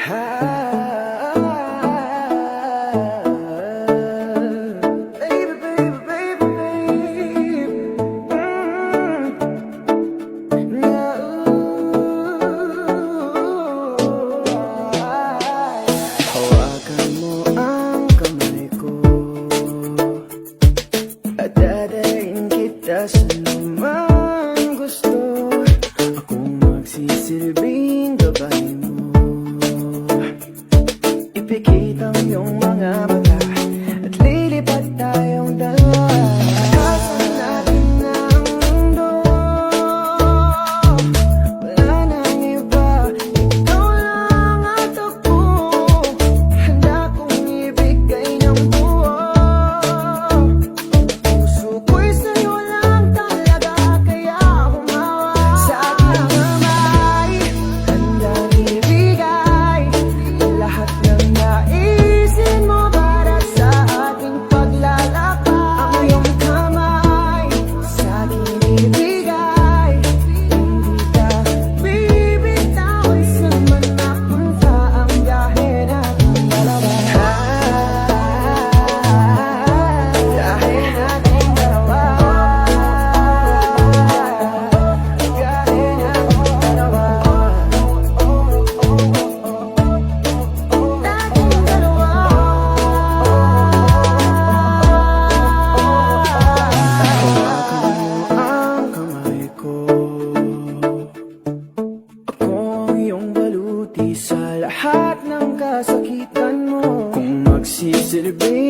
Hawakan mo ang kamay ko at dadaing kita sa naman gusto. Akong magsisilbing gabay mo, ipikit ang iyong mga mata at lilipat tayong dalawa. Takasan natin ang mundo, wala nang iba, ikaw lang at ako. Handa kong ibigay ng buo, puso ko'y sa'yo lang talaga, kaya humawa sa aking kamay. Handang ibigay lahat ng naisin mo para sa ating paglalakbay. Ang iyong kamay sa aking ibigay, hindi ka bibitawan sa manapunta ang biyahe nating dalawa. Biyahe nating dalawa, biyahe nating dalawa, nating dalawa. Hawakan mo ang kamay ko, ako ang iyong baluti sa lahat ng kasakitan mo. Kung magsisilbi